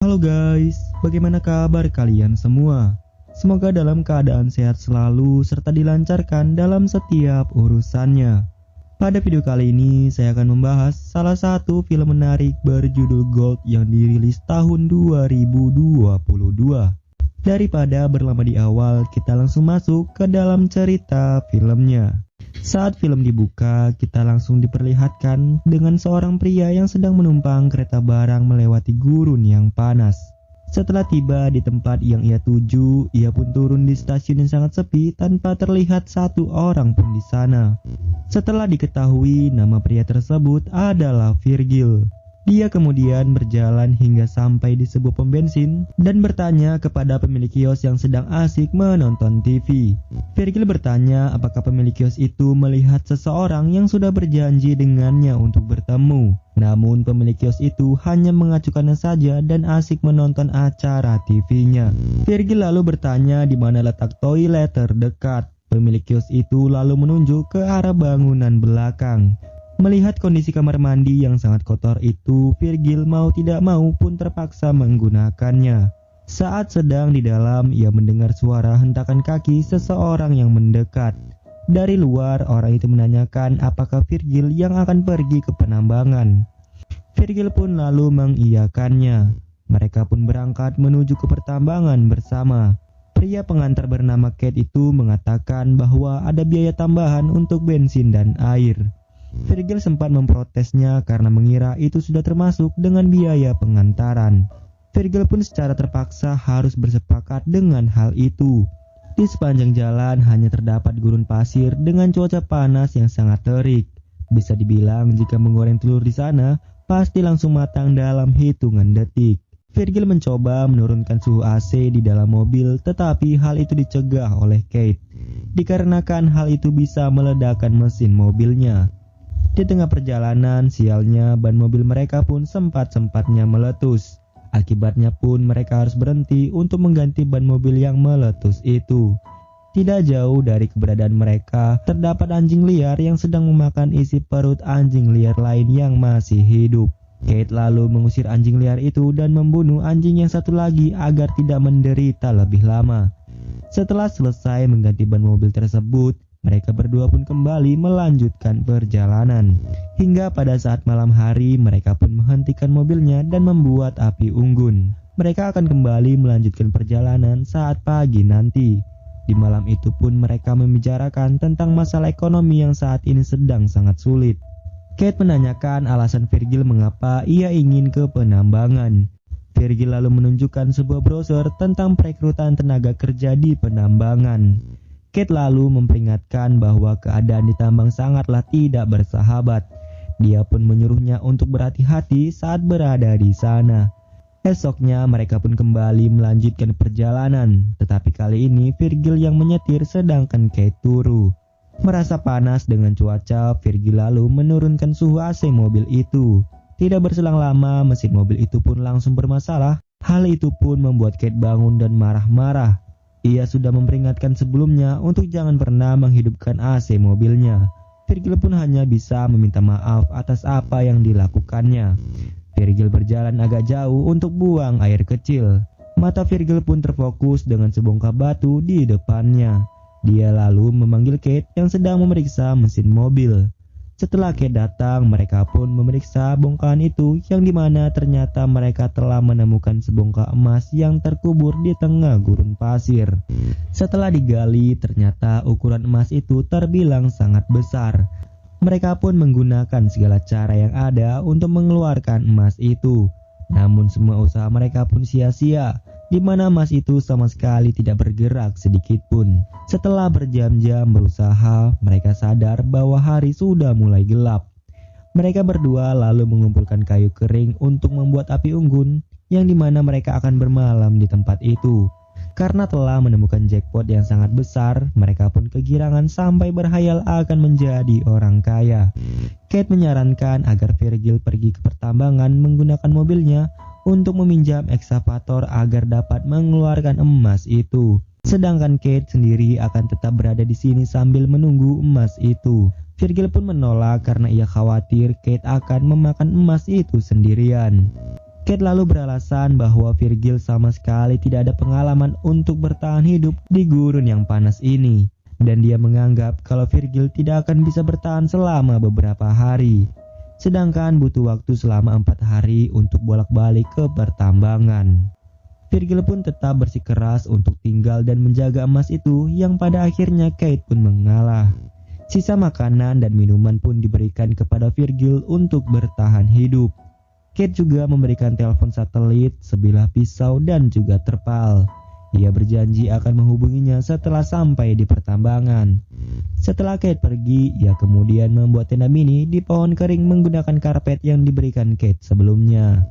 Halo guys, bagaimana kabar kalian semua? Semoga dalam keadaan sehat selalu serta dilancarkan dalam setiap urusannya. Pada video kali ini saya akan membahas salah satu film menarik berjudul Gold yang dirilis tahun 2022. Daripada berlama di awal, kita langsung masuk ke dalam cerita filmnya. Saat film dibuka, kita langsung diperlihatkan dengan seorang pria yang sedang menumpang kereta barang melewati gurun yang panas. Setelah tiba di tempat yang ia tuju, ia pun turun di stasiun yang sangat sepi tanpa terlihat satu orang pun di sana. Setelah diketahui nama pria tersebut adalah Virgil, dia kemudian berjalan hingga sampai di sebuah pom bensin dan bertanya kepada pemilik kios yang sedang asik menonton TV. Virgil bertanya apakah pemilik kios itu melihat seseorang yang sudah berjanji dengannya untuk bertemu. Namun pemilik kios itu hanya mengacukannya saja dan asik menonton acara TV-nya. Virgil lalu bertanya di mana letak toilet terdekat. Pemilik kios itu lalu menunjuk ke arah bangunan belakang. Melihat kondisi kamar mandi yang sangat kotor itu, Virgil mau tidak mau pun terpaksa menggunakannya. Saat sedang di dalam, ia mendengar suara hentakan kaki seseorang yang mendekat. Dari luar, orang itu menanyakan apakah Virgil yang akan pergi ke penambangan. Virgil pun lalu mengiyakannya. Mereka pun berangkat menuju ke pertambangan bersama. Pria pengantar bernama Kate itu mengatakan bahwa ada biaya tambahan untuk bensin dan air. Virgil sempat memprotesnya karena mengira itu sudah termasuk dengan biaya pengantaran. Virgil pun secara terpaksa harus bersepakat dengan hal itu. Di sepanjang jalan hanya terdapat gurun pasir dengan cuaca panas yang sangat terik. Bisa dibilang jika menggoreng telur di sana pasti langsung matang dalam hitungan detik. Virgil mencoba menurunkan suhu AC di dalam mobil, tetapi hal itu dicegah oleh Kate. Dikarenakan hal itu bisa meledakkan mesin mobilnya. Di tengah perjalanan, sialnya ban mobil mereka pun sempat-sempatnya meletus. Akibatnya pun mereka harus berhenti untuk mengganti ban mobil yang meletus itu. Tidak jauh dari keberadaan mereka, terdapat anjing liar yang sedang memakan isi perut anjing liar lain yang masih hidup. Kate lalu mengusir anjing liar itu dan membunuh anjing yang satu lagi agar tidak menderita lebih lama. Setelah selesai mengganti ban mobil tersebut, mereka berdua pun kembali melanjutkan perjalanan. Hingga pada saat malam hari, mereka pun menghentikan mobilnya dan membuat api unggun. Mereka akan kembali melanjutkan perjalanan saat pagi nanti. Di malam itu pun mereka membicarakan tentang masalah ekonomi yang saat ini sedang sangat sulit. Kate menanyakan alasan Virgil mengapa ia ingin ke penambangan. Virgil lalu menunjukkan sebuah brosur tentang perekrutan tenaga kerja di penambangan. Kate lalu memperingatkan bahwa keadaan di tambang sangatlah tidak bersahabat. Dia pun menyuruhnya untuk berhati-hati saat berada di sana. Esoknya mereka pun kembali melanjutkan perjalanan, tetapi kali ini Virgil yang menyetir sedangkan Kate turu. Merasa panas dengan cuaca, Virgil lalu menurunkan suhu AC mobil itu. Tidak berselang lama, mesin mobil itu pun langsung bermasalah. Hal itu pun membuat Kate bangun dan marah-marah. Ia sudah memperingatkan sebelumnya untuk jangan pernah menghidupkan AC mobilnya. Virgil pun hanya bisa meminta maaf atas apa yang dilakukannya. Virgil berjalan agak jauh untuk buang air kecil. Mata Virgil pun terfokus dengan sebongkah batu di depannya. Dia lalu memanggil Kate yang sedang memeriksa mesin mobil. Setelah Kate datang, mereka pun memeriksa bongkahan itu yang dimana ternyata mereka telah menemukan sebongkah emas yang terkubur di tengah gurun pasir. Setelah digali, ternyata ukuran emas itu terbilang sangat besar. Mereka pun menggunakan segala cara yang ada untuk mengeluarkan emas itu. Namun semua usaha mereka pun sia-sia, di mana emas itu sama sekali tidak bergerak sedikit pun. Setelah berjam-jam berusaha, mereka sadar bahwa hari sudah mulai gelap. Mereka berdua lalu mengumpulkan kayu kering untuk membuat api unggun, yang dimana mereka akan bermalam di tempat itu. Karena telah menemukan jackpot yang sangat besar, mereka pun kegirangan sampai berhayal akan menjadi orang kaya. Kate menyarankan agar Virgil pergi ke pertambangan menggunakan mobilnya untuk meminjam ekskavator agar dapat mengeluarkan emas itu. Sedangkan Kate sendiri akan tetap berada di sini sambil menunggu emas itu. Virgil pun menolak karena ia khawatir Kate akan memakan emas itu sendirian. Kate lalu beralasan bahwa Virgil sama sekali tidak ada pengalaman untuk bertahan hidup di gurun yang panas ini. Dan dia menganggap kalau Virgil tidak akan bisa bertahan selama beberapa hari. Sedangkan butuh waktu selama 4 hari untuk bolak-balik ke pertambangan. Virgil pun tetap bersikeras untuk tinggal dan menjaga emas itu yang pada akhirnya Kate pun mengalah. Sisa makanan dan minuman pun diberikan kepada Virgil untuk bertahan hidup. Kate juga memberikan telepon satelit, sebilah pisau dan juga terpal. Ia berjanji akan menghubunginya setelah sampai di pertambangan. Setelah Kate pergi, ia kemudian membuat tenda mini di pohon kering menggunakan karpet yang diberikan Kate sebelumnya.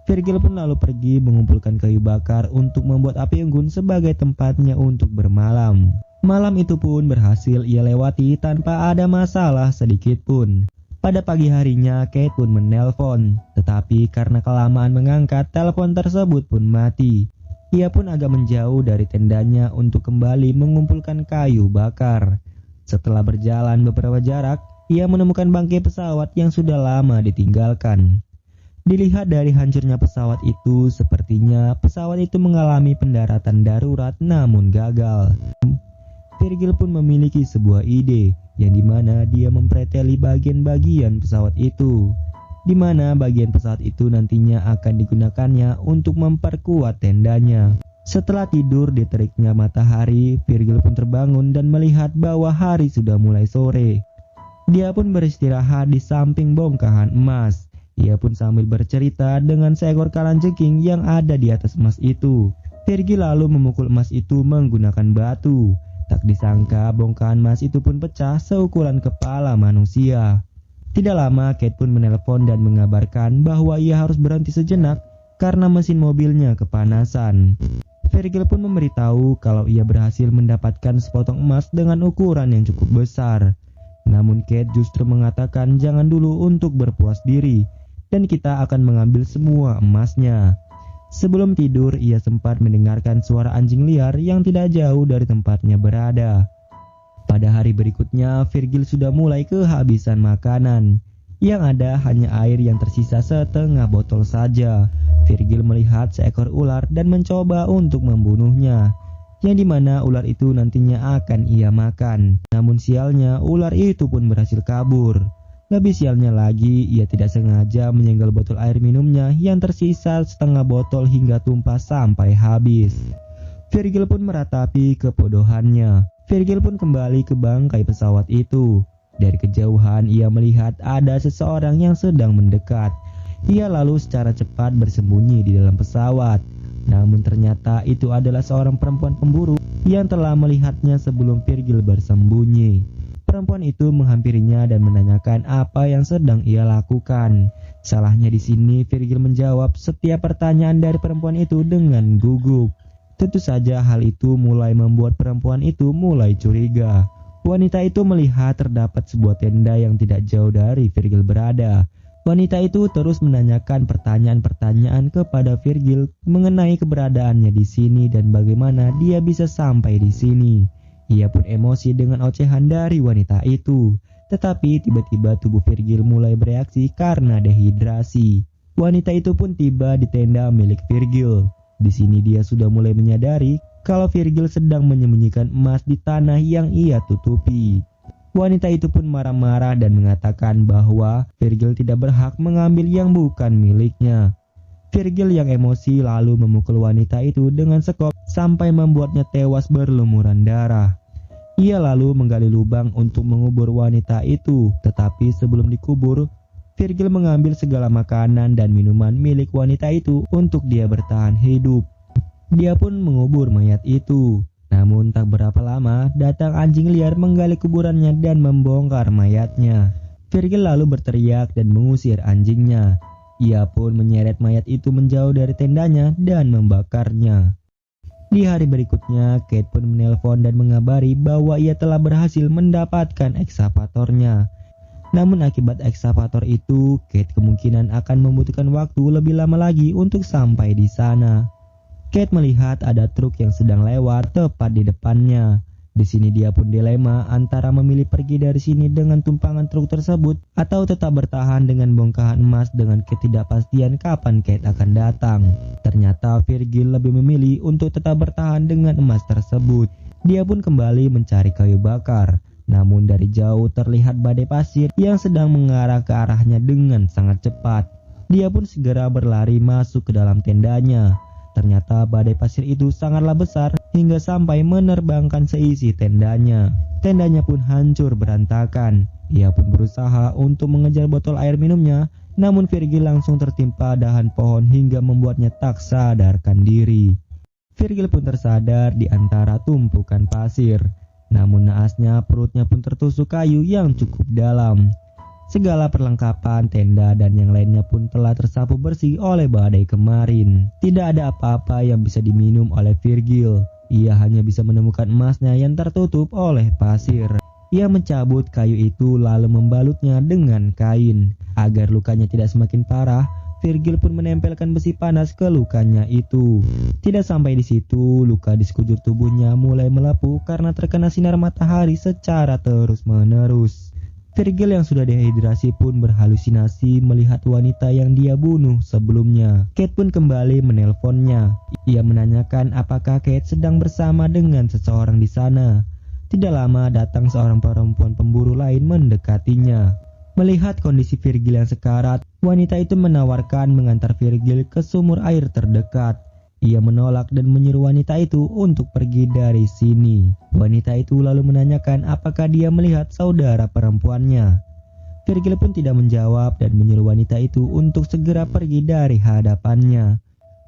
Virgil pun lalu pergi mengumpulkan kayu bakar untuk membuat api unggun sebagai tempatnya untuk bermalam. Malam itu pun berhasil ia lewati tanpa ada masalah sedikit pun. Pada pagi harinya Kate pun menelpon, tetapi karena kelamaan mengangkat, telepon tersebut pun mati. Ia pun agak menjauh dari tendanya untuk kembali mengumpulkan kayu bakar. Setelah berjalan beberapa jarak, ia menemukan bangkai pesawat yang sudah lama ditinggalkan. Dilihat dari hancurnya pesawat itu, sepertinya pesawat itu mengalami pendaratan darurat namun gagal. Virgil pun memiliki sebuah ide, yang dimana dia mempreteli bagian-bagian pesawat itu, dimana bagian pesawat itu nantinya akan digunakannya untuk memperkuat tendanya. Setelah tidur di teriknya matahari, Virgil pun terbangun dan melihat bahwa hari sudah mulai sore. Dia pun beristirahat di samping bongkahan emas. Ia pun sambil bercerita dengan seekor kalajengking yang ada di atas emas itu. Virgil lalu memukul emas itu menggunakan batu. Tak disangka bongkahan emas itu pun pecah seukuran kepala manusia. Tidak lama Kate pun menelpon dan mengabarkan bahwa ia harus berhenti sejenak karena mesin mobilnya kepanasan. Virgil pun memberitahu kalau ia berhasil mendapatkan sepotong emas dengan ukuran yang cukup besar. Namun Kate justru mengatakan jangan dulu untuk berpuas diri, dan kita akan mengambil semua emasnya. Sebelum tidur, ia sempat mendengarkan suara anjing liar yang tidak jauh dari tempatnya berada. Pada hari berikutnya, Virgil sudah mulai kehabisan makanan. Yang ada hanya air yang tersisa setengah botol saja. Virgil melihat seekor ular dan mencoba untuk membunuhnya, yang dimana ular itu nantinya akan ia makan. Namun sialnya, ular itu pun berhasil kabur. Lebih sialnya lagi, ia tidak sengaja menyenggol botol air minumnya yang tersisa setengah botol hingga tumpah sampai habis. Virgil pun meratapi kebodohannya. Virgil pun kembali ke bangkai pesawat itu. Dari kejauhan ia melihat ada seseorang yang sedang mendekat. Ia lalu secara cepat bersembunyi di dalam pesawat. Namun ternyata itu adalah seorang perempuan pemburu yang telah melihatnya sebelum Virgil bersembunyi. Perempuan itu menghampirinya dan menanyakan apa yang sedang ia lakukan. Salahnya di sini Virgil menjawab setiap pertanyaan dari perempuan itu dengan gugup. Tentu saja hal itu mulai membuat perempuan itu mulai curiga. Wanita itu melihat terdapat sebuah tenda yang tidak jauh dari Virgil berada. Wanita itu terus menanyakan pertanyaan-pertanyaan kepada Virgil mengenai keberadaannya di sini dan bagaimana dia bisa sampai di sini. Ia pun emosi dengan ocehan dari wanita itu. Tetapi tiba-tiba tubuh Virgil mulai bereaksi karena dehidrasi. Wanita itu pun tiba di tenda milik Virgil. Di sini dia sudah mulai menyadari kalau Virgil sedang menyembunyikan emas di tanah yang ia tutupi. Wanita itu pun marah-marah dan mengatakan bahwa Virgil tidak berhak mengambil yang bukan miliknya. Virgil yang emosi lalu memukul wanita itu dengan sekop sampai membuatnya tewas berlumuran darah. Ia lalu menggali lubang untuk mengubur wanita itu, tetapi sebelum dikubur, Virgil mengambil segala makanan dan minuman milik wanita itu untuk dia bertahan hidup. Dia pun mengubur mayat itu. Namun tak berapa lama, datang anjing liar menggali kuburannya dan membongkar mayatnya. Virgil lalu berteriak dan mengusir anjingnya. Ia pun menyeret mayat itu menjauh dari tendanya dan membakarnya. Di hari berikutnya, Kate pun menelpon dan mengabari bahwa ia telah berhasil mendapatkan ekskavatornya. Namun akibat ekskavator itu, Kate kemungkinan akan membutuhkan waktu lebih lama lagi untuk sampai di sana. Kate melihat ada truk yang sedang lewat tepat di depannya. Di sini dia pun dilema antara memilih pergi dari sini dengan tumpangan truk tersebut atau tetap bertahan dengan bongkahan emas dengan ketidakpastian kapan Kate akan datang. Ternyata Virgil lebih memilih untuk tetap bertahan dengan emas tersebut. Dia pun kembali mencari kayu bakar. Namun dari jauh terlihat badai pasir yang sedang mengarah ke arahnya dengan sangat cepat. Dia pun segera berlari masuk ke dalam tendanya. Ternyata badai pasir itu sangatlah besar hingga sampai menerbangkan seisi tendanya. Tendanya pun hancur berantakan. Ia pun berusaha untuk mengejar botol air minumnya, namun Virgil langsung tertimpa dahan pohon hingga membuatnya tak sadarkan diri. Virgil pun tersadar di antara tumpukan pasir. Namun naasnya perutnya pun tertusuk kayu yang cukup dalam. Segala perlengkapan, tenda, dan yang lainnya pun telah tersapu bersih oleh badai kemarin. Tidak ada apa-apa yang bisa diminum oleh Virgil. Ia hanya bisa menemukan emasnya yang tertutup oleh pasir. Ia mencabut kayu itu lalu membalutnya dengan kain. Agar lukanya tidak semakin parah, Virgil pun menempelkan besi panas ke lukanya itu. Tidak sampai di situ, luka di sekujur tubuhnya mulai melepuh karena terkena sinar matahari secara terus-menerus. Virgil yang sudah dehidrasi pun berhalusinasi melihat wanita yang dia bunuh sebelumnya. Kate pun kembali menelponnya. Ia menanyakan apakah Kate sedang bersama dengan seseorang di sana. Tidak lama datang seorang perempuan pemburu lain mendekatinya. Melihat kondisi Virgil yang sekarat, wanita itu menawarkan mengantar Virgil ke sumur air terdekat. Ia menolak dan menyuruh wanita itu untuk pergi dari sini. Wanita itu lalu menanyakan apakah dia melihat saudara perempuannya. Virgil pun tidak menjawab dan menyuruh wanita itu untuk segera pergi dari hadapannya.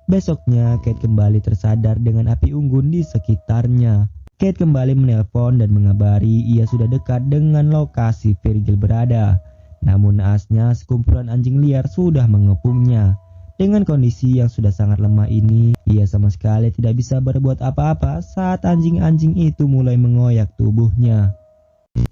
Besoknya Kate kembali tersadar dengan api unggun di sekitarnya. Kate kembali menelpon dan mengabari ia sudah dekat dengan lokasi Virgil berada. Namun naasnya sekumpulan anjing liar sudah mengepungnya. Dengan kondisi yang sudah sangat lemah ini, ia sama sekali tidak bisa berbuat apa-apa saat anjing-anjing itu mulai mengoyak tubuhnya.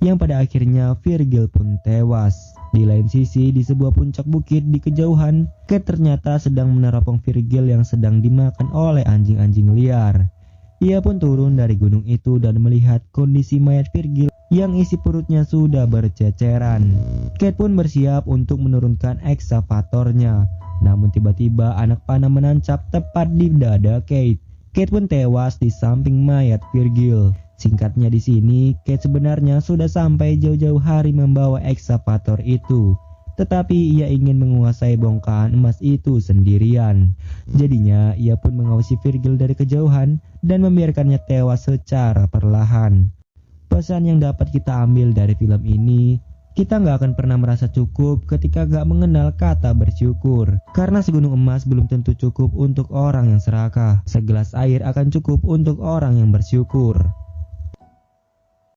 Yang pada akhirnya Virgil pun tewas. Di lain sisi, di sebuah puncak bukit di kejauhan, Kate ternyata sedang meneropong Virgil yang sedang dimakan oleh anjing-anjing liar. Ia pun turun dari gunung itu dan melihat kondisi mayat Virgil yang isi perutnya sudah berceceran. Kate pun bersiap untuk menurunkan ekskavatornya. Namun tiba-tiba anak panah menancap tepat di dada Kate. Kate pun tewas di samping mayat Virgil. Singkatnya di sini, Kate sebenarnya sudah sampai jauh-jauh hari membawa ekskavator itu. Tetapi ia ingin menguasai bongkahan emas itu sendirian. Jadinya ia pun mengawasi Virgil dari kejauhan dan membiarkannya tewas secara perlahan. Pesan yang dapat kita ambil dari film ini, kita nggak akan pernah merasa cukup ketika nggak mengenal kata bersyukur. Karena segunung emas belum tentu cukup untuk orang yang serakah. Segelas air akan cukup untuk orang yang bersyukur.